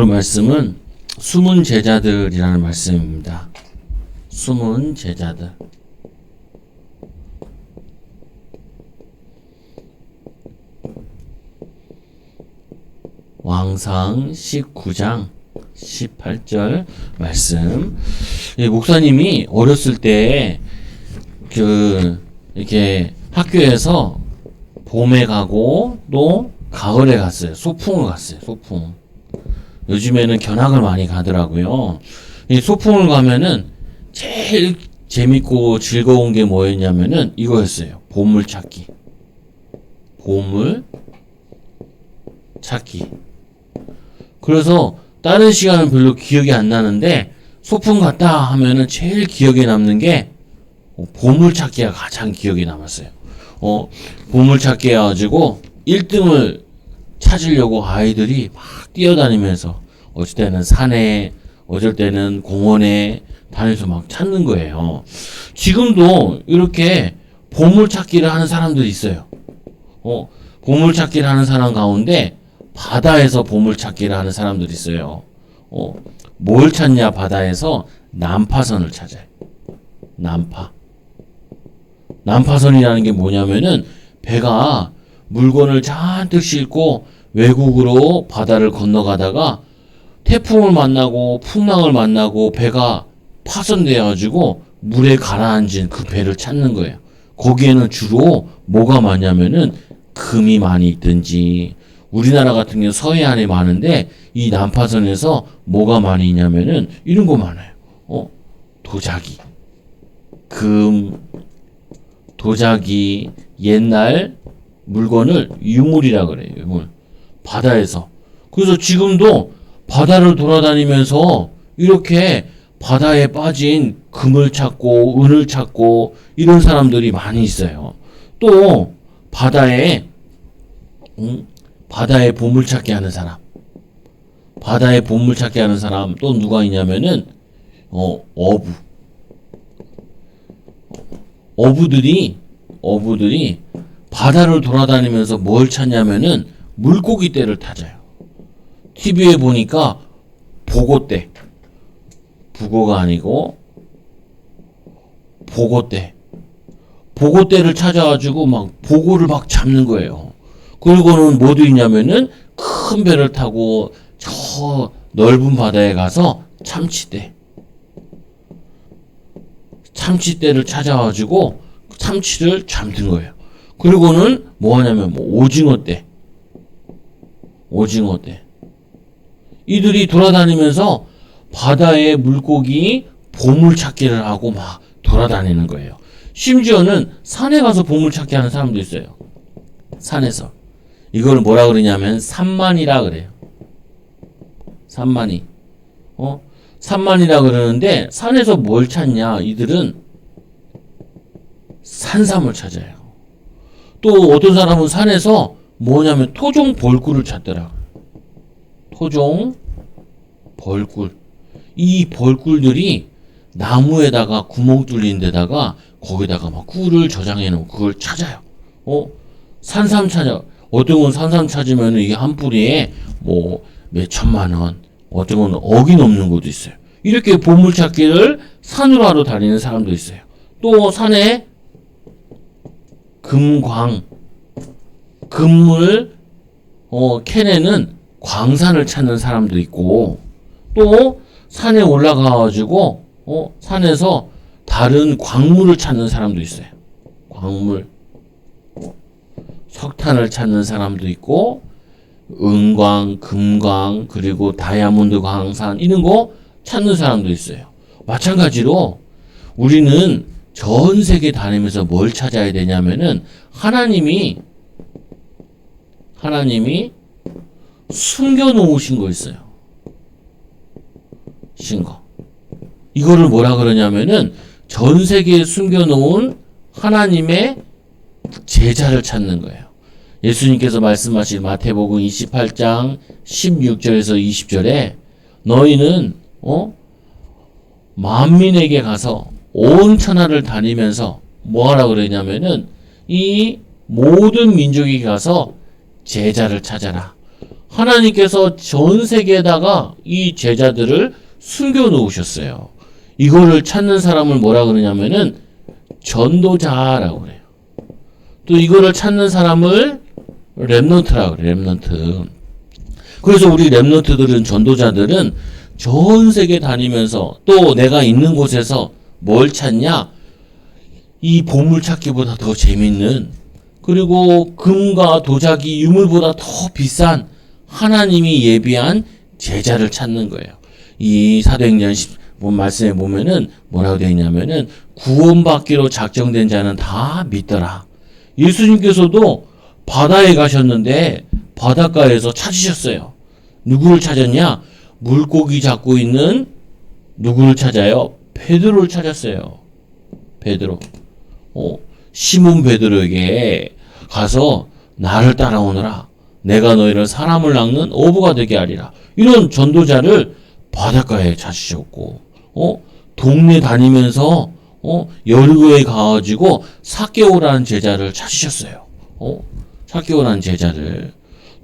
오늘 말씀은 숨은 제자들이라는 말씀입니다. 숨은 제자들. 왕상 19장 18절 말씀. 목사님이 어렸을 때 이렇게 학교에서 봄에 가고 또 가을에 갔어요. 소풍을 갔어요. 소풍. 요즘에는 견학을 많이 가더라고요. 이 소풍을 가면은 제일 재밌고 즐거운 게 뭐였냐면은 이거였어요. 보물찾기. 보물찾기. 그래서 다른 시간은 별로 기억이 안 나는데 소풍 갔다 하면은 제일 기억에 남는 게 보물찾기가 가장 기억에 남았어요. 보물찾기 해가지고 1등을 찾으려고 아이들이 막 뛰어다니면서 어쩔 때는 산에 어쩔 때는 공원에 다니면서 막 찾는 거예요. 지금도 이렇게 보물찾기를 하는 사람들이 있어요. 보물찾기를 하는 사람 가운데 바다에서 보물찾기를 하는 사람들이 있어요. 뭘 찾냐? 바다에서 난파선을 찾아요. 난파선이라는 게 뭐냐면은 배가 물건을 잔뜩 싣고 외국으로 바다를 건너가다가 태풍을 만나고 풍랑을 만나고 배가 파손되어가지고 물에 가라앉은 그 배를 찾는 거예요. 거기에는 주로 뭐가 많냐면은 금이 많이 있든지, 우리나라 같은 경우 서해안에 많은데 이 난파선에서 뭐가 많이 있냐면은 이런 거 많아요. 도자기, 금, 도자기, 옛날 물건을 유물이라 그래요. 유물. 바다에서. 그래서 지금도 바다를 돌아다니면서 이렇게 바다에 빠진 금을 찾고 은을 찾고 이런 사람들이 많이 있어요. 또 바다에 보물찾기 하는 사람. 바다에 보물찾기 하는 사람 또 누가 있냐면은 어부들이 바다를 돌아다니면서 뭘 찾냐면은 물고기떼를 찾아요. TV에 보니까 보고떼. 북어가 아니고 보고떼. 보고떼를 찾아가지고 막 보고를 막 잡는 거예요. 그리고는 뭐도 있냐면은 큰 배를 타고 저 넓은 바다에 가서 참치떼를 찾아가지고 참치를 잡는 거예요. 그리고는 뭐 하냐면 오징어떼. 이들이 돌아다니면서 바다의 물고기 보물찾기를 하고 막 돌아다니는 거예요. 심지어는 산에 가서 보물찾기 하는 사람도 있어요. 산에서. 이걸 뭐라 그러냐면 산만이라 그래요. 산만이. 산만이라 그러는데 산에서 뭘 찾냐? 이들은 산삼을 찾아요. 또 어떤 사람은 산에서 뭐냐면 토종 벌꿀을 찾더라고요. 토종 벌꿀. 이 벌꿀들이 나무에다가 구멍 뚫린 데다가 거기다가 막 꿀을 저장해 놓은 그걸 찾아요. 산삼 찾아. 어떤 건 산삼 찾으면 이게 한 뿌리에 뭐 몇 천만 원, 어떤 건 억이 넘는 것도 있어요. 이렇게 보물찾기를 산으로 하러 다니는 사람도 있어요. 또 산에 금을 캐내는 광산을 찾는 사람도 있고, 또 산에 올라가가지고 산에서 다른 광물을 찾는 사람도 있어요. 광물, 석탄을 찾는 사람도 있고, 은광, 금광, 그리고 다이아몬드 광산 이런 거 찾는 사람도 있어요. 마찬가지로 우리는 전 세계 다니면서 뭘 찾아야 되냐면은 하나님이 숨겨놓으신 거 있어요. 이거를 뭐라 그러냐면은 전 세계에 숨겨놓은 하나님의 제자를 찾는 거예요. 예수님께서 말씀하신 마태복음 28장 16절에서 20절에 너희는 만민에게 가서 온 천하를 다니면서 뭐하라 그러냐면은 이 모든 민족에게 가서 제자를 찾아라. 하나님께서 전 세계에다가 이 제자들을 숨겨 놓으셨어요. 이거를 찾는 사람을 뭐라 그러냐면은 전도자라고 그래요. 또 이거를 찾는 사람을 렘넌트라고 그래요. 렘넌트. 그래서 우리 렘넌트들은, 전도자들은 전 세계 다니면서 또 내가 있는 곳에서 뭘 찾냐? 이 보물 찾기보다 더 재밌는, 그리고 금과 도자기, 유물보다 더 비싼 하나님이 예비한 제자를 찾는 거예요. 이 사도행전 말씀에 보면은 뭐라고 되어 있냐면은 구원받기로 작정된 자는 다 믿더라. 예수님께서도 바다에 가셨는데 바닷가에서 찾으셨어요. 누구를 찾았냐? 물고기 잡고 있는 누구를 찾아요? 베드로를 찾았어요. 베드로. 시몬 베드로에게 가서 나를 따라오너라. 내가 너희를 사람을 낚는 어부가 되게 하리라. 이런 전도자를 바닷가에 찾으셨고, 동네 다니면서 여리고에 가가지고 삭개오라는 제자를 찾으셨어요. 삭개오라는 제자를.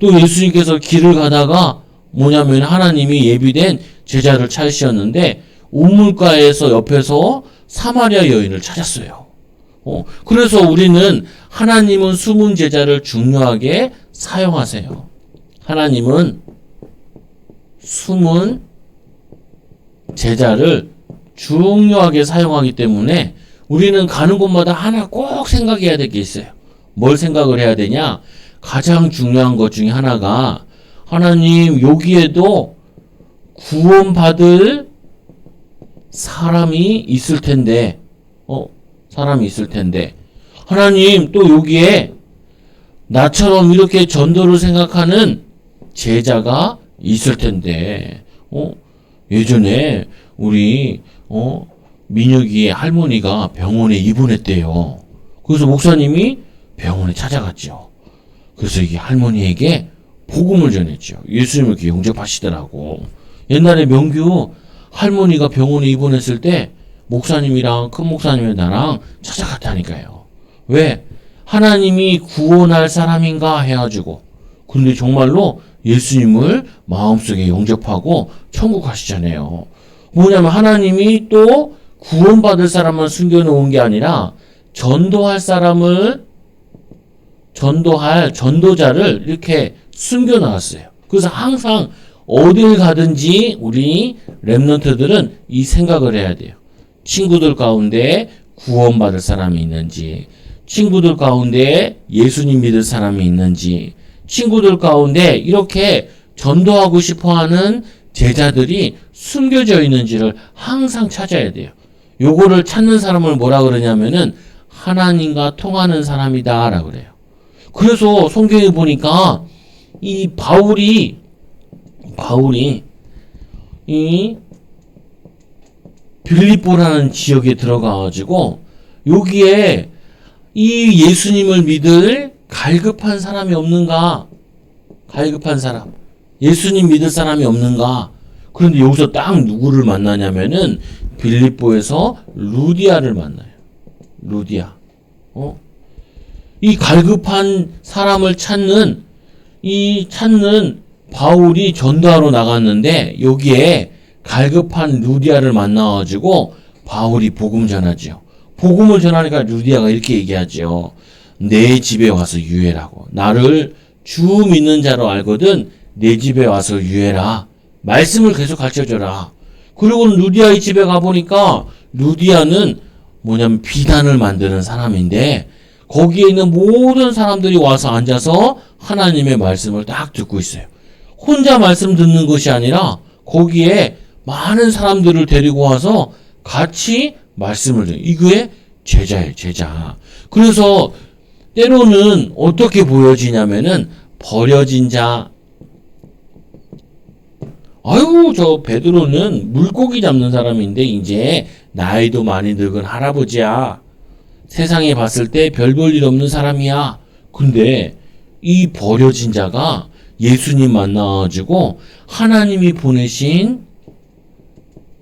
또 예수님께서 길을 가다가 뭐냐면 하나님이 예비된 제자를 찾으셨는데 우물가에서 옆에서 사마리아 여인을 찾았어요. 그래서 우리는 하나님은 숨은 제자를 중요하게 사용하세요. 하나님은 숨은 제자를 중요하게 사용하기 때문에 우리는 가는 곳마다 하나 꼭 생각해야 될 게 있어요. 뭘 생각을 해야 되냐? 가장 중요한 것 중에 하나가, 하나님 여기에도 구원받을 사람이 있을 텐데, 사람이 있을 텐데, 하나님 또 여기에 나처럼 이렇게 전도를 생각하는 제자가 있을 텐데, 예전에 우리 민혁이의 할머니가 병원에 입원했대요. 그래서 목사님이 병원에 찾아갔죠. 그래서 이 할머니에게 복음을 전했죠. 예수님을 이렇게 영접하시더라고. 옛날에 명규 할머니가 병원에 입원했을 때 목사님이랑 큰 목사님이 나랑 찾아갔다니까요. 왜? 하나님이 구원할 사람인가 해가지고. 근데 정말로 예수님을 마음속에 영접하고 천국 가시잖아요. 뭐냐면 하나님이 또 구원받을 사람만 숨겨놓은 게 아니라 전도할 사람을, 전도할 전도자를 이렇게 숨겨놨어요. 그래서 항상 어딜 가든지 우리 렘넌트들은 이 생각을 해야 돼요. 친구들 가운데 구원받을 사람이 있는지, 친구들 가운데 예수님 믿을 사람이 있는지, 친구들 가운데 이렇게 전도하고 싶어하는 제자들이 숨겨져 있는지를 항상 찾아야 돼요. 요거를 찾는 사람을 뭐라 그러냐면은 하나님과 통하는 사람이다 라고 그래요. 그래서 성경에 보니까 이 바울이 이 빌립보라는 지역에 들어가가지고 여기에 이 예수님을 믿을 갈급한 사람이 없는가? 갈급한 사람. 예수님 믿을 사람이 없는가? 그런데 여기서 딱 누구를 만나냐면은 빌립보에서 루디아를 만나요. 루디아. 이 갈급한 사람을 찾는 바울이 전도하러 나갔는데 여기에 갈급한 루디아를 만나가지고 바울이 복음 전하죠. 복음을 전하니까 루디아가 이렇게 얘기하죠. 내 집에 와서 유해라고. 나를 주 믿는 자로 알거든 내 집에 와서 유해라. 말씀을 계속 가르쳐줘라. 그리고는 루디아의 집에 가보니까 루디아는 뭐냐면 비단을 만드는 사람인데 거기에 있는 모든 사람들이 와서 앉아서 하나님의 말씀을 딱 듣고 있어요. 혼자 말씀 듣는 것이 아니라 거기에 많은 사람들을 데리고 와서 같이 말씀을 듣는, 이게 제자예요, 제자. 그래서 때로는 어떻게 보여지냐면은 버려진 자, 아유 저 베드로는 물고기 잡는 사람인데 이제 나이도 많이 늙은 할아버지야. 세상에 봤을 때 별 볼 일 없는 사람이야. 근데 이 버려진 자가 예수님 만나가지고 하나님이 보내신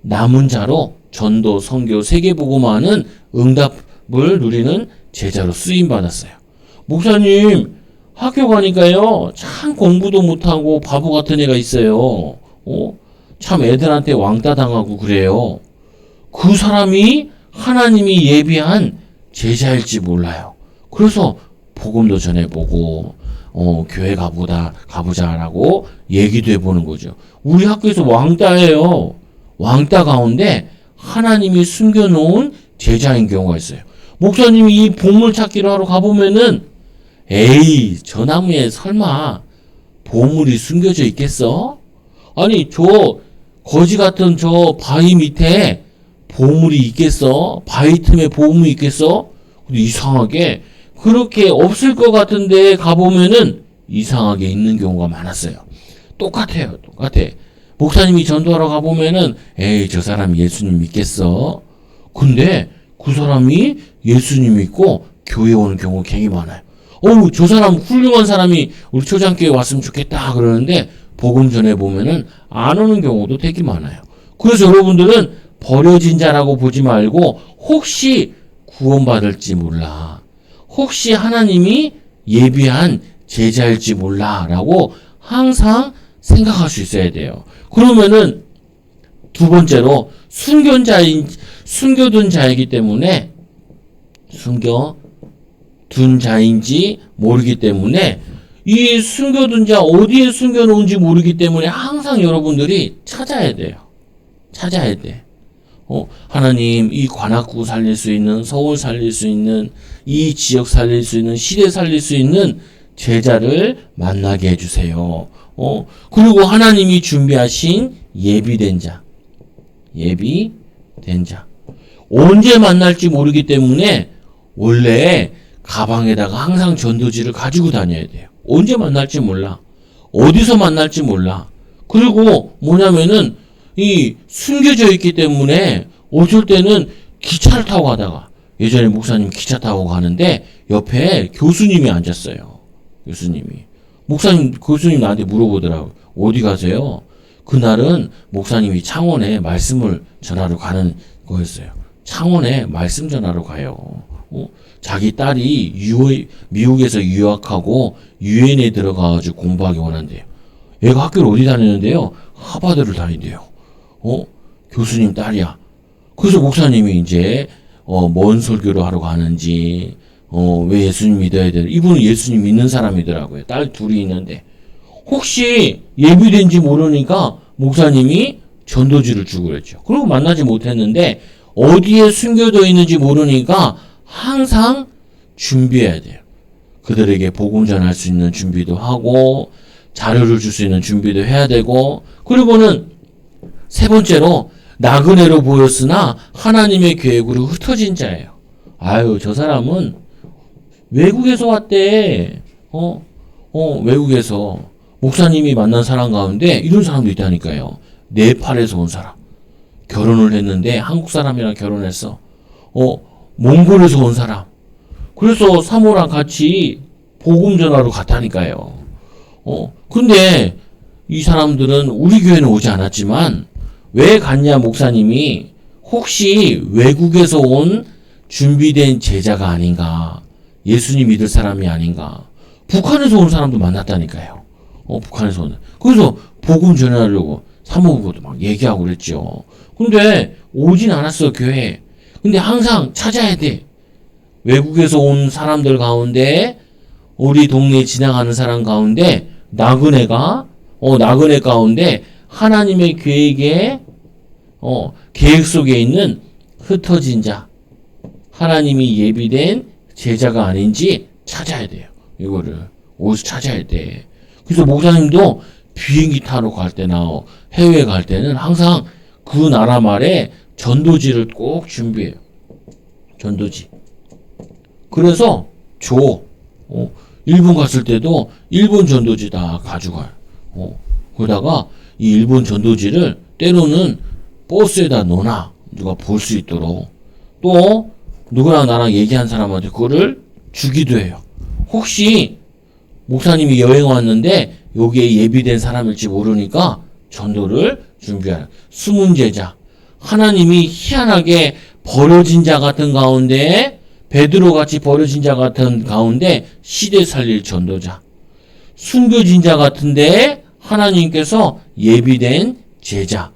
남은 자로 전도, 선교, 세계복음화하는 응답을 누리는 제자로 쓰임받았어요. 목사님, 학교 가니까요, 참 공부도 못하고 바보 같은 애가 있어요. 참 애들한테 왕따 당하고 그래요. 그 사람이 하나님이 예비한 제자일지 몰라요. 그래서 복음도 전해보고, 교회 가보자라고 얘기도 해보는 거죠. 우리 학교에서 왕따예요. 왕따 가운데 하나님이 숨겨놓은 제자인 경우가 있어요. 목사님이 이 보물 찾기를 하러 가보면은, 에이, 저 나무에 설마 보물이 숨겨져 있겠어? 아니, 저 거지 같은 저 바위 밑에 보물이 있겠어? 바위 틈에 보물이 있겠어? 근데 이상하게 그렇게 없을 것 같은데 가보면은 이상하게 있는 경우가 많았어요. 똑같아요. 똑같아. 목사님이 전도하러 가보면은 에이, 저 사람이 예수님 믿겠어? 근데 그 사람이 예수님 믿고 교회 오는 경우가 굉장히 많아요. 저 사람 훌륭한 사람이 우리 초장교회 왔으면 좋겠다 그러는데 복음 전해보면은 안 오는 경우도 되게 많아요. 그래서 여러분들은 버려진 자라고 보지 말고 혹시 구원받을지 몰라. 혹시 하나님이 예비한 제자일지 몰라 라고 항상 생각할 수 있어야 돼요. 그러면은 두 번째로 숨겨둔 자이기 때문에 숨겨둔 자인지 모르기 때문에 이 숨겨둔 자 어디에 숨겨놓은지 모르기 때문에 항상 여러분들이 찾아야 돼요. 찾아야 돼. 하나님 이 관악구 살릴 수 있는 서울 살릴 수 있는 이 지역 살릴 수 있는 시대 살릴 수 있는 제자를 만나게 해주세요. 그리고 하나님이 준비하신 예비된 자 언제 만날지 모르기 때문에 원래 가방에다가 항상 전도지를 가지고 다녀야 돼요. 언제 만날지 몰라. 어디서 만날지 몰라. 그리고 뭐냐면은 이 숨겨져 있기 때문에 어쩔 때는 기차를 타고 가다가 예전에 목사님 기차 타고 가는데 옆에 교수님이 앉았어요. 교수님 나한테 물어보더라고요. 어디 가세요? 그날은 목사님이 창원에 말씀을 전하러 가는 거였어요. 창원에 말씀 전하러 가요. 자기 딸이 미국에서 유학하고 유엔에 들어가가지고 공부하기 원한대요. 얘가 학교를 어디 다니는데요? 하버드를 다닌대요. 교수님 딸이야. 그래서 목사님이 이제 뭔 설교를 하러 가는지 왜 예수님 믿어야 되나. 이분은 예수님 믿는 사람이더라고요. 딸 둘이 있는데 혹시 예비된지 모르니까 목사님이 전도지를 주고 그랬죠. 그리고 만나지 못했는데 어디에 숨겨져 있는지 모르니까 항상 준비해야 돼요. 그들에게 복음 전할 수 있는 준비도 하고 자료를 줄 수 있는 준비도 해야 되고, 그리고는 세 번째로 나그네로 보였으나 하나님의 계획으로 흩어진 자예요. 저 사람은 외국에서 왔대. 외국에서 목사님이 만난 사람 가운데 이런 사람도 있다니까요. 네팔에서 온 사람. 결혼을 했는데 한국 사람이랑 결혼했어. 몽골에서 온 사람. 그래서 사모랑 같이 복음 전하러 갔다니까요. 근데 이 사람들은 우리 교회는 오지 않았지만 왜 갔냐 목사님이 혹시 외국에서 온 준비된 제자가 아닌가. 예수님 믿을 사람이 아닌가. 북한에서 온 사람도 만났다니까요. 북한에서 온. 그래서 복음 전하려고 사모보고도 막 얘기하고 그랬죠. 근데 오진 않았어 교회에. 근데 항상 찾아야 돼. 외국에서 온 사람들 가운데 우리 동네에 지나가는 사람 가운데 나그네 가운데 하나님의 계획에 계획 속에 있는 흩어진 자, 하나님이 예비된 제자가 아닌지 찾아야 돼요. 이거를 어디서 찾아야 돼. 그래서 목사님도 비행기 타러 갈 때나 해외에 갈 때는 항상 그 나라 말에 전도지를 꼭 준비해요. 전도지. 그래서 일본 갔을 때도 일본 전도지 다 가져가요. 그러다가 이 일본 전도지를 때로는 버스에다 넣어놔. 누가 볼 수 있도록. 또 누구랑 나랑 얘기한 사람한테 그거를 주기도 해요. 혹시 목사님이 여행 왔는데 여기에 예비된 사람일지 모르니까 전도를 준비하는 숨은 제자. 하나님이 희한하게 버려진 자 같은 가운데 베드로 같이 버려진 자 같은 가운데 시대 살릴 전도자. 숨겨진 자 같은데 하나님께서 예비된 제자.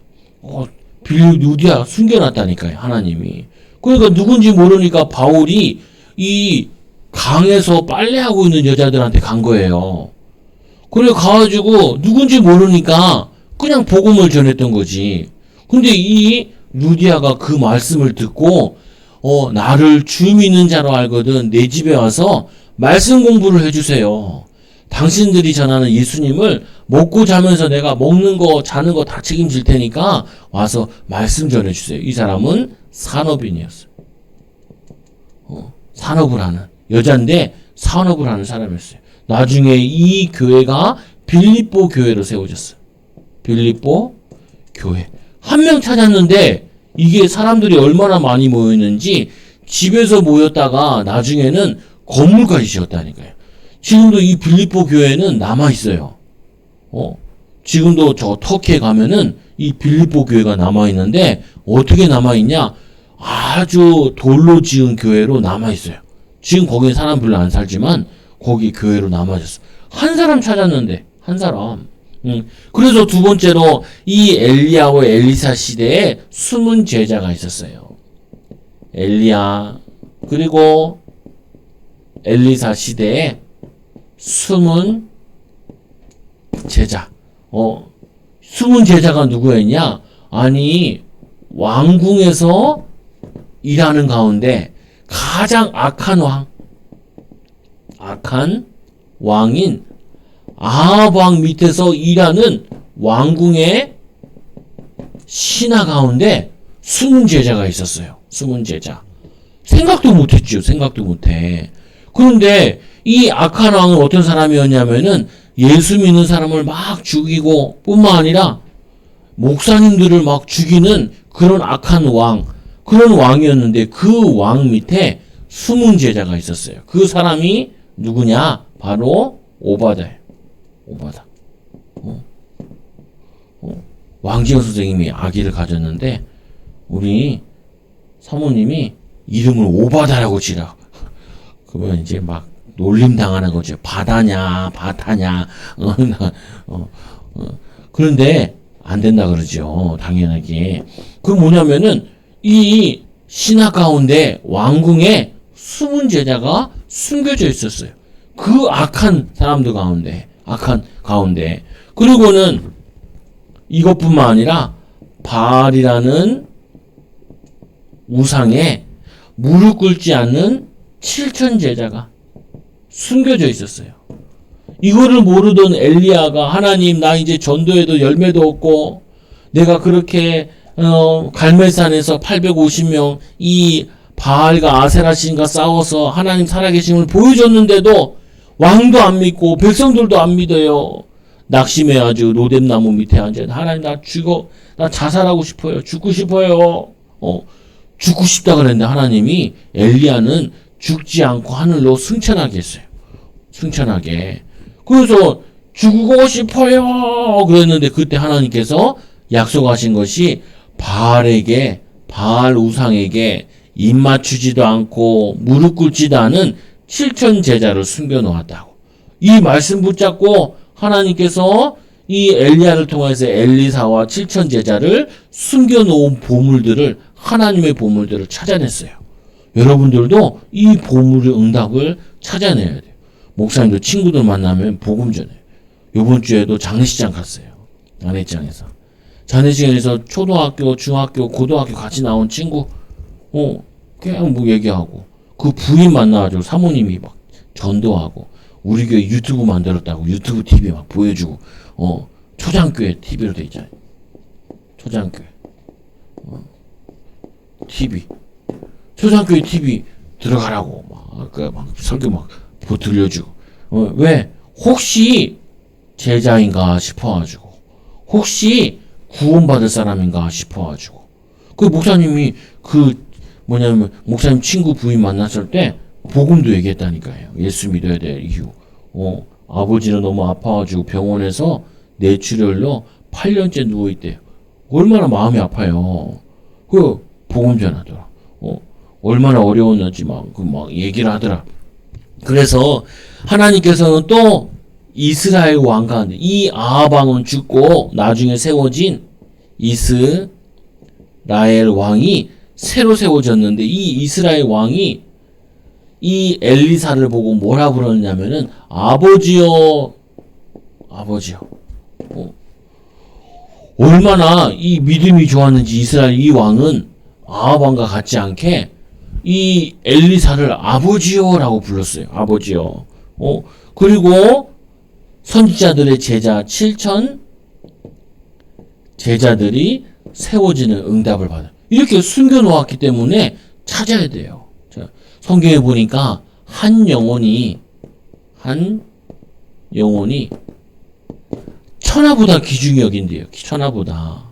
루디아 숨겨놨다니까요, 하나님이. 그러니까 누군지 모르니까 바울이 이 강에서 빨래하고 있는 여자들한테 간 거예요. 그래 가가지고 누군지 모르니까 그냥 복음을 전했던 거지. 근데 이 루디아가 그 말씀을 듣고 나를 주 믿는 자로 알거든 내 집에 와서 말씀 공부를 해주세요. 당신들이 전하는 예수님을 먹고 자면서 내가 먹는 거 자는 거 다 책임질 테니까 와서 말씀 전해주세요. 이 사람은 산업인이었어요. 산업을 하는 여잔데 산업을 하는 사람이었어요. 나중에 이 교회가 빌립보 교회로 세워졌어요. 빌립보 교회. 한 명 찾았는데 이게 사람들이 얼마나 많이 모였는지 집에서 모였다가 나중에는 건물까지 지었다니까요. 지금도 이 빌립보 교회는 남아있어요. 지금도 저 터키에 가면은 이 빌립보 교회가 남아있는데 어떻게 남아있냐? 아주 돌로 지은 교회로 남아있어요. 지금 거기에 사람 별로 안 살지만 거기 교회로 남아졌어. 한 사람 찾았는데 한 사람. 그래서 두 번째로 이 엘리야와 엘리사 시대에 숨은 제자가 있었어요. 엘리야 그리고 엘리사 시대에 숨은 제자. 숨은 제자가 누구였냐? 아니 왕궁에서 일하는 가운데 가장 악한 왕인 아합 왕 밑에서 일하는 왕궁의 신하 가운데 숨은 제자가 있었어요. 숨은 제자. 생각도 못했죠. 생각도 못해. 그런데 이 악한 왕은 어떤 사람이었냐면은 예수 믿는 사람을 막 죽이고 뿐만 아니라 목사님들을 막 죽이는 그런 악한 그런 왕이었는데 그 왕 밑에 숨은 제자가 있었어요. 그 사람이 누구냐? 바로 오바다예요. 오바다. 왕지영 선생님이 아기를 가졌는데 우리 사모님이 이름을 오바다라고 지라. 그러면 이제 막 놀림 당하는 거죠. 바다냐, 바타냐. 그런데 안 된다 그러죠. 당연하게. 그 뭐냐면은 이 신하 가운데 왕궁에 숨은 제자가 숨겨져 있었어요. 그 악한 사람들 가운데. 그리고는 이것뿐만 아니라 바알이라는 우상에 무릎 꿇지 않는 7천 제자가 숨겨져 있었어요. 이거를 모르던 엘리야가 하나님 나 이제 전도에도 열매도 없고 내가 그렇게 갈멜산에서 850명 이 바알과 아세라 신과 싸워서 하나님 살아계심을 보여줬는데도 왕도 안 믿고 백성들도 안 믿어요. 낙심해가지고 로뎀나무 밑에 앉아 하나님 나 자살하고 싶어요. 죽고 싶어요. 죽고 싶다 그랬는데 하나님이 엘리야는 죽지 않고 하늘로 승천하게 했어요. 승천하게. 그래서 죽고 싶어요 그랬는데 그때 하나님께서 약속하신 것이 바알 우상에게 입 맞추지도 않고 무릎 꿇지도 않은 7천 제자를 숨겨 놓았다고. 이 말씀 붙잡고 하나님께서 이 엘리야를 통해서 엘리사와 7천 제자를 숨겨 놓은 보물들을 하나님의 보물들을 찾아냈어요. 여러분들도 이 보물의 응답을 찾아내야 돼요. 목사님도 친구들 만나면 복음 전해요. 이번 주에도 장례식장 갔어요. 장례식장에서. 장례식장에서 초등학교, 중학교, 고등학교 같이 나온 친구, 그냥 뭐 얘기하고, 그 부인 만나가지고 사모님이 막 전도하고, 우리 교회 유튜브 만들었다고 유튜브 TV 막 보여주고, 초장교회 TV로 돼 있잖아요. 초장교회. TV. 초장교회 TV 들어가라고, 막 설교 막 들려주고. 왜? 혹시 제자인가 싶어가지고. 혹시 구원받을 사람인가 싶어가지고. 그 목사님이 목사님 친구 부인 만났을 때 복음도 얘기했다니까요. 예수 믿어야 될 이유. 아버지는 너무 아파가지고 병원에서 뇌출혈로 8년째 누워있대요. 얼마나 마음이 아파요. 그 복음 전하더라. 얼마나 어려웠는지 막 얘기를 하더라. 그래서 하나님께서는 또 이스라엘 왕 가운데 이 아합 왕은 죽고 나중에 세워진 이스라엘 왕이 새로 세워졌는데 이 이스라엘 왕이 이 엘리사를 보고 뭐라 그러냐면은 아버지여 아버지여. 얼마나 이 믿음이 좋았는지 이스라엘 이 왕은 아합 왕과 같지 않게 이 엘리사를 아버지여라고 불렀어요. 아버지여. 그리고 선지자들의 제자 7천 제자들이 세워지는 응답을 받아요. 이렇게 숨겨놓았기 때문에 찾아야 돼요. 자, 성경에 보니까 한 영혼이 천하보다 귀중히 여긴대요. 천하보다.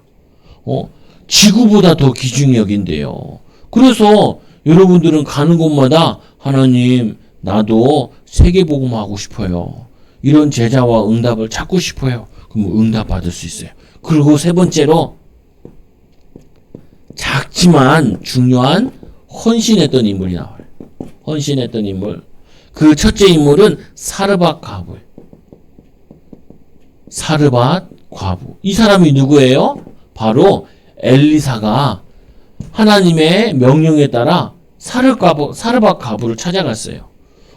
지구보다 더 귀중히 여긴대요. 그래서 여러분들은 가는 곳마다 하나님 나도 세계복음 하고 싶어요. 이런 제자와 응답을 찾고 싶어요. 그럼 응답 받을 수 있어요. 그리고 세 번째로 작지만 중요한 헌신했던 인물이 나와요. 헌신했던 인물. 그 첫째 인물은 사르밧 과부. 사르밧 과부. 이 사람이 누구예요? 바로 엘리사가 하나님의 명령에 따라 사르밧 과부를 찾아갔어요.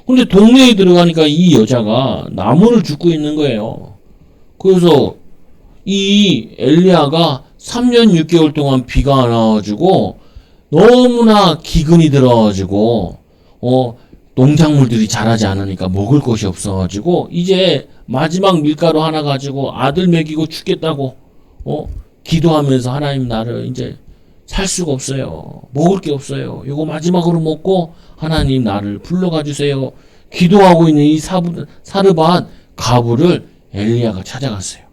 근데 동네에 들어가니까 이 여자가 나무를 줍고 있는 거예요. 그래서 이 엘리야가 3년 6개월 동안 비가 안 와가지고 너무나 기근이 들어가지고 농작물들이 자라지 않으니까 먹을 것이 없어가지고 이제 마지막 밀가루 하나 가지고 아들 먹이고 죽겠다고 기도하면서 하나님 나를 이제 살 수가 없어요. 먹을 게 없어요. 이거 마지막으로 먹고 하나님 나를 불러가 주세요. 기도하고 있는 이 사르밧 과부를 엘리야가 찾아갔어요.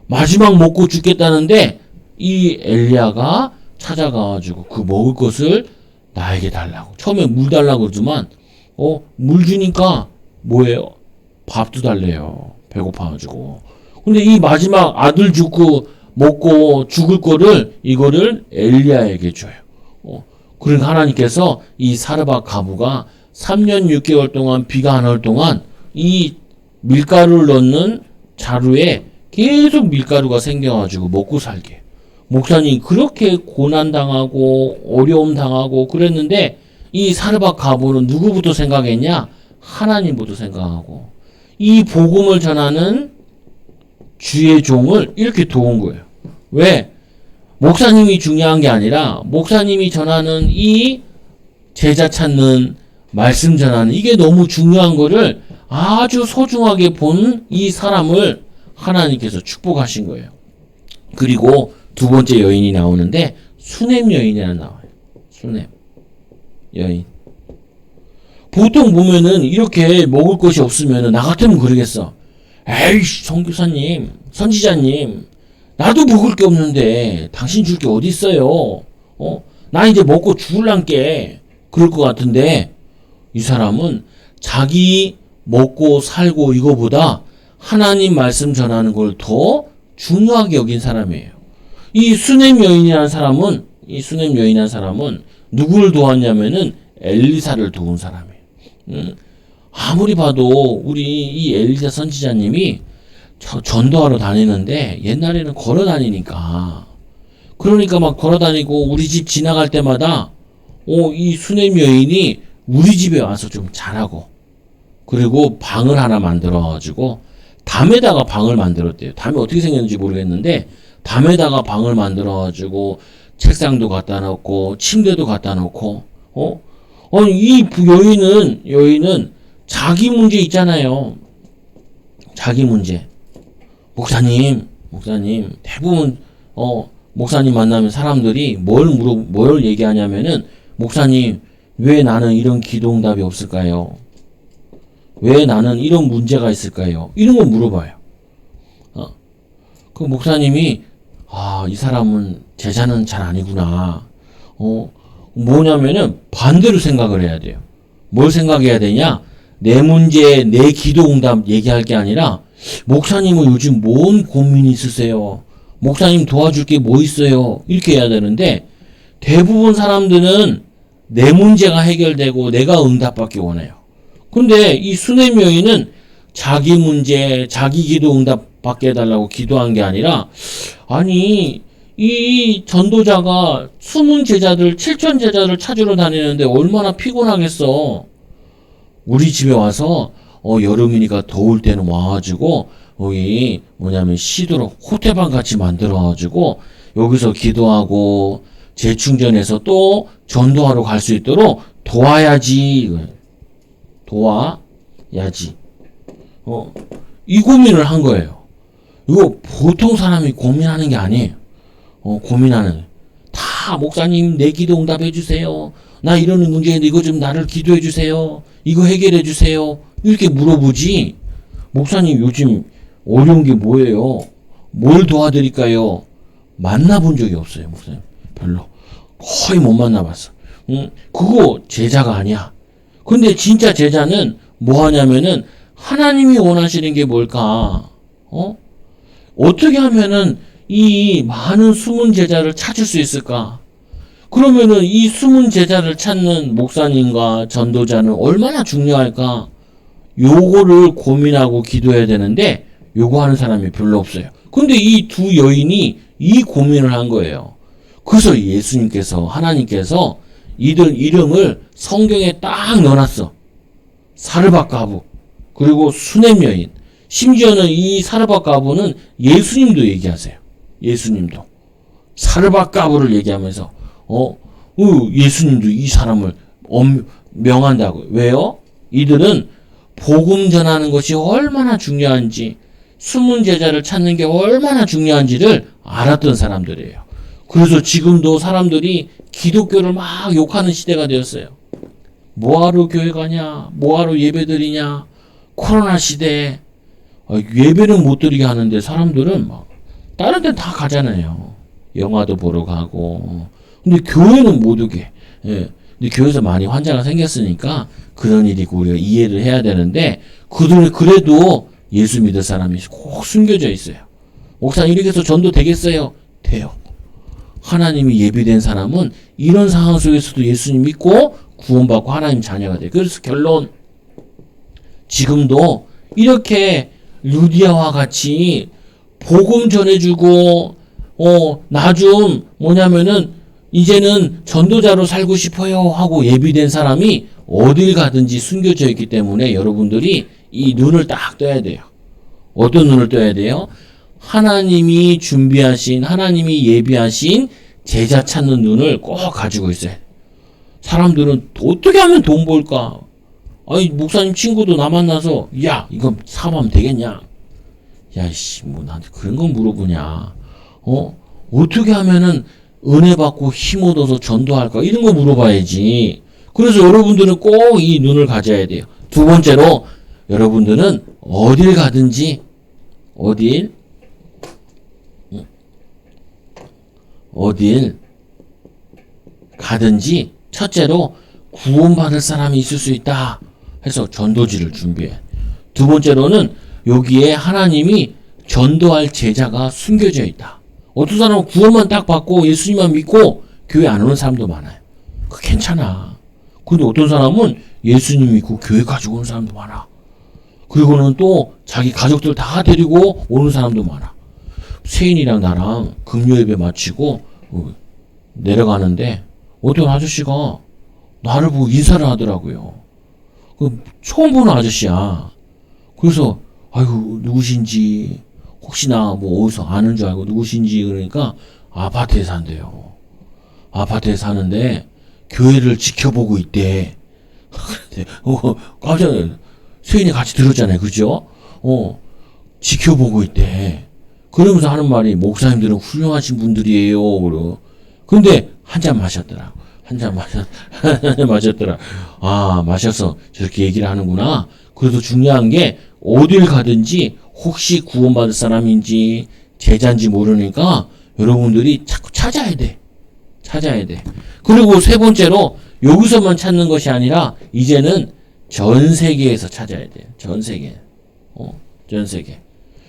마지막 먹고 죽겠다는데 이 엘리야가 찾아가가지고 그 먹을 것을 나에게 달라고. 처음에 물 달라고 그러지만 물 주니까 뭐예요? 밥도 달래요. 배고파가지고. 근데 이 마지막 아들 죽고 먹고 죽을 거를 이거를 엘리야에게 줘요. 그러니까 하나님께서 이 사르밧 과부가 3년 6개월 동안 비가 안 올 동안 이 밀가루를 넣는 자루에 계속 밀가루가 생겨가지고 먹고 살게. 목사님 그렇게 고난당하고 어려움 당하고 그랬는데 이 사르밧 과부는 누구부터 생각했냐? 하나님부터 생각하고 이 복음을 전하는 주의 종을 이렇게 도운 거예요. 왜? 목사님이 중요한 게 아니라 목사님이 전하는 이 제자 찾는 말씀 전하는 이게 너무 중요한 거를 아주 소중하게 본 이 사람을 하나님께서 축복하신 거예요. 그리고 두 번째 여인이 나오는데 수넴 여인이라 나와요. 수넴 여인. 보통 보면은 이렇게 먹을 것이 없으면은 나 같으면 그러겠어. 에이씨 선교사님 선지자님 나도 먹을 게 없는데 당신 줄 게 어디 있어요? 나 이제 먹고 죽을란께 그럴 것 같은데 이 사람은 자기 먹고 살고 이거보다 하나님 말씀 전하는 걸 더 중요하게 여긴 사람이에요. 이 수넴 여인이라는 사람은 누구를 도왔냐면은 엘리사를 도운 사람이에요. 아무리 봐도 우리 이 엘리사 선지자님이 전도하러 다니는데 옛날에는 걸어 다니니까 그러니까 막 걸어 다니고 우리 집 지나갈 때마다 이 수넴 여인이 우리 집에 와서 좀 자라고 그리고 방을 하나 만들어 가지고 담에다가 방을 만들었대요. 담이 어떻게 생겼는지 모르겠는데 담에다가 방을 만들어 가지고 책상도 갖다 놓고 침대도 갖다 놓고 이 여인은 자기 문제 있잖아요. 자기 문제. 목사님 대부분 목사님 만나면 사람들이 뭘 얘기하냐면은 목사님 왜 나는 이런 기도응답이 없을까요? 왜 나는 이런 문제가 있을까요? 이런 거 물어봐요. 그 목사님이 이 사람은 제자는 잘 아니구나. 뭐냐면은 반대로 생각을 해야 돼요. 뭘 생각해야 되냐? 내 문제, 내 기도응답 얘기할 게 아니라 목사님은 요즘 뭔 고민이 있으세요? 목사님 도와줄 게 뭐 있어요? 이렇게 해야 되는데 대부분 사람들은 내 문제가 해결되고 내가 응답받기 원해요. 근데 이 수넴 여인은 자기 문제, 자기 기도 응답 받게 해달라고 기도한 게 아니라, 아니, 이 전도자가 숨은 제자들, 7천 제자를 찾으러 다니는데 얼마나 피곤하겠어. 우리 집에 와서, 여름이니까 더울 때는 와가지고, 여기, 시도록 호텔방 같이 만들어가지고, 여기서 기도하고, 재충전해서 또 전도하러 갈 수 있도록 도와야지. 도와야지. 이 고민을 한 거예요. 이거 보통 사람이 고민하는 게 아니에요. 고민하는. 다 목사님 내 기도 응답해 주세요. 나 이러는 문제인데 이거 좀 나를 기도해 주세요. 이거 해결해 주세요. 이렇게 물어보지. 목사님 요즘 어려운 게 뭐예요? 뭘 도와드릴까요? 만나본 적이 없어요, 목사님. 별로. 거의 못 만나봤어. 그거 제자가 아니야. 근데 진짜 제자는 뭐 하냐면은 하나님이 원하시는 게 뭘까? 어떻게 하면은 이 많은 숨은 제자를 찾을 수 있을까? 그러면은 이 숨은 제자를 찾는 목사님과 전도자는 얼마나 중요할까? 요거를 고민하고 기도해야 되는데 요거 하는 사람이 별로 없어요. 근데 이 두 여인이 이 고민을 한 거예요. 그래서 예수님께서, 하나님께서 이들 이름을 성경에 딱 넣어놨어. 사르밧 과부, 그리고 수넴 여인. 심지어는 이 사르밧 과부는 예수님도 얘기하세요. 예수님도. 사르밧 과부를 얘기하면서, 예수님도 이 사람을 명한다고. 왜요? 이들은 복음 전하는 것이 얼마나 중요한지, 숨은 제자를 찾는 게 얼마나 중요한지를 알았던 사람들이에요. 그래서 지금도 사람들이 기독교를 막 욕하는 시대가 되었어요. 뭐하러 교회 가냐? 뭐하러 예배 드리냐? 코로나 시대에 예배는 못 드리게 하는데 사람들은 막 다른 데는 다 가잖아요. 영화도 보러 가고. 근데 교회는 못 오게. 예. 근데 교회에서 많이 환자가 생겼으니까 그런 일이고 우리가 이해를 해야 되는데 그들은 그래도 예수 믿을 사람이 꼭 숨겨져 있어요. 목사님 이렇게 해서 전도 되겠어요? 돼요. 하나님이 예비된 사람은 이런 상황 속에서도 예수님 믿고 구원받고 하나님 자녀가 돼요. 그래서 결론, 지금도 이렇게 루디아와 같이 복음 전해주고 나 좀 이제는 전도자로 살고 싶어요 하고 예비된 사람이 어딜 가든지 숨겨져 있기 때문에 여러분들이 이 눈을 딱 떠야 돼요. 어떤 눈을 떠야 돼요? 하나님이 준비하신, 하나님이 예비하신 제자 찾는 눈을 꼭 가지고 있어요. 사람들은 어떻게 하면 돈 벌까? 아니, 목사님 친구도 나 만나서, 야, 이거 사업하면 되겠냐? 야, 나한테 그런 거 물어보냐? 어떻게 하면은 은혜 받고 힘 얻어서 전도할까? 이런 거 물어봐야지. 그래서 여러분들은 꼭 이 눈을 가져야 돼요. 두 번째로, 여러분들은 어딜 가든지, 어딜 가든지 첫째로 구원받을 사람이 있을 수 있다 해서 전도지를 준비해. 두 번째로는 여기에 하나님이 전도할 제자가 숨겨져 있다. 어떤 사람은 구원만 딱 받고 예수님만 믿고 교회 안 오는 사람도 많아요. 그 괜찮아. 근데 어떤 사람은 예수님 믿고 교회 가지고 오는 사람도 많아. 그리고는 또 자기 가족들 다 데리고 오는 사람도 많아. 세인이랑 나랑 금요 예배 마치고 내려가는데 어떤 아저씨가 나를 보고 인사를 하더라고요. 처음 보는 아저씨야. 그래서 아이고 누구신지 혹시나 뭐 어디서 아는 줄 알고 누구신지 그러니까 아파트에 산대요. 아파트에 사는데 교회를 지켜보고 있대. 깜짝 놀랐어요. 세인이 같이 들었잖아요. 그죠? 지켜보고 있대. 그러면서 하는 말이 목사님들은 훌륭하신 분들이에요. 근데 한 잔 마셨더라. 한 잔 마셨더라. 아, 마셔서 저렇게 얘기를 하는구나. 그래도 중요한 게 어딜 가든지 혹시 구원받을 사람인지 제자인지 모르니까 여러분들이 자꾸 찾아야 돼. 그리고 세 번째로 여기서만 찾는 것이 아니라 이제는 전 세계에서 찾아야 돼요. 전 세계. 전 세계.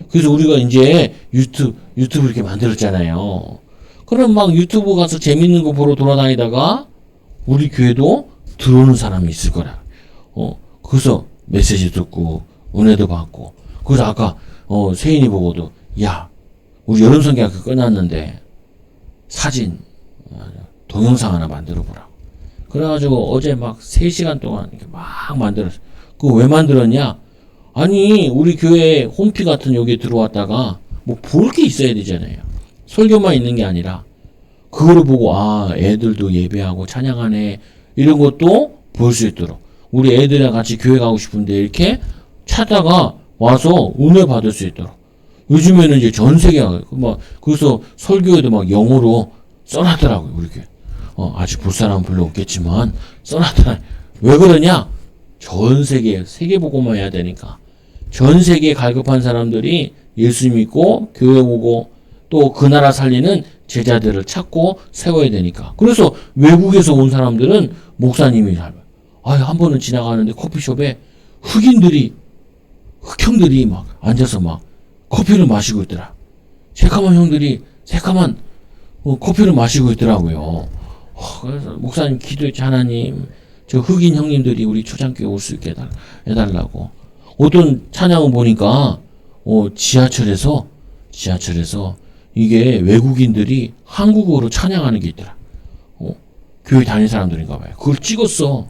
그래서 우리가 이제 유튜브 이렇게 만들었잖아요. 그럼 막 유튜브 가서 재밌는 거 보러 돌아다니다가 우리 교회도 들어오는 사람이 있을 거라. 그래서 메시지 듣고 은혜도 받고. 그래서 아까 세인이 보고도 야 우리 여름성경학교 끝났는데 사진 동영상 하나 만들어 보라고. 그래가지고 어제 막 3시간 동안 이렇게 막 만들었어. 그거 왜 만들었냐? 아니 우리 교회 홈피 같은 여기 들어왔다가 뭐 볼 게 있어야 되잖아요. 설교만 있는 게 아니라 그거를 보고 아 애들도 예배하고 찬양하네 이런 것도 볼 수 있도록 우리 애들이랑 같이 교회 가고 싶은데 이렇게 찾다가 와서 은혜 받을 수 있도록. 요즘에는 이제 전 세계가 막 그래서 설교에도 막 영어로 써놨더라고요. 우리 교회. 아직 볼 사람은 별로 없겠지만 써놨더라. 왜 그러냐? 전 세계 세계복음만 해야 되니까 전 세계에 갈급한 사람들이 예수 믿고 교회 오고 또 그 나라 살리는 제자들을 찾고 세워야 되니까. 그래서 외국에서 온 사람들은 목사님이 한 번은 지나가는데 커피숍에 흑형들이 막 앉아서 막 커피를 마시고 있더라. 새까만 형들이 새까만 커피를 마시고 있더라고요. 그래서 목사님 기도했지. 하나님 저 흑인 형님들이 우리 초장교회 올 수 있게 해달라고. 어떤 찬양을 보니까 지하철에서 이게 외국인들이 한국어로 찬양하는 게 있더라. 교회 다니는 사람들인가 봐요. 그걸 찍었어.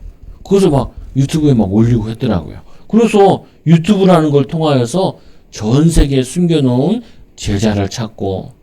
그래서 막 유튜브에 막 올리고 했더라고요. 그래서 유튜브라는 걸 통하여서 전 세계에 숨겨놓은 제자를 찾고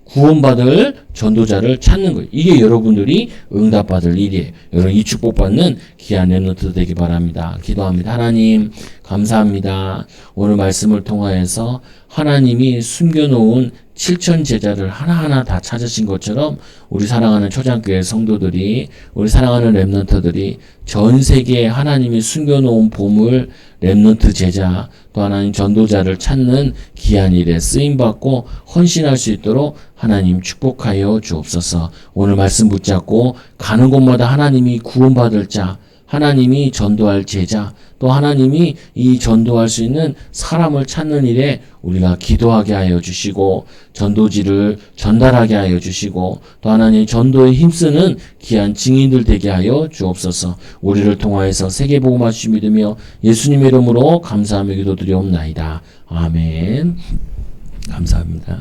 구원받을 전도자를 찾는 거예요. 이게 여러분들이 응답받을 일이에요. 여러분 이 축복받는 귀한 렘넌트 되기 바랍니다. 기도합니다. 하나님 감사합니다. 오늘 말씀을 통하여서 하나님이 숨겨놓은 7천 제자를 하나하나 다 찾으신 것처럼 우리 사랑하는 초장교회 성도들이 우리 사랑하는 렘넌트들이 전 세계에 하나님이 숨겨놓은 보물 렘넌트 제자 또 하나님 전도자를 찾는 귀한 일에 쓰임받고 헌신할 수 있도록 하나님 축복하여 주옵소서. 오늘 말씀 붙잡고 가는 곳마다 하나님이 구원받을 자 하나님이 전도할 제자 또 하나님이 이 전도할 수 있는 사람을 찾는 일에 우리가 기도하게 하여 주시고 전도지를 전달하게 하여 주시고 또 하나님 전도에 힘쓰는 귀한 증인들 되게 하여 주옵소서. 우리를 통하여서 세계복음화 주시 믿으며 예수님의 이름으로 감사하며 기도드리옵나이다. 아멘. 감사합니다.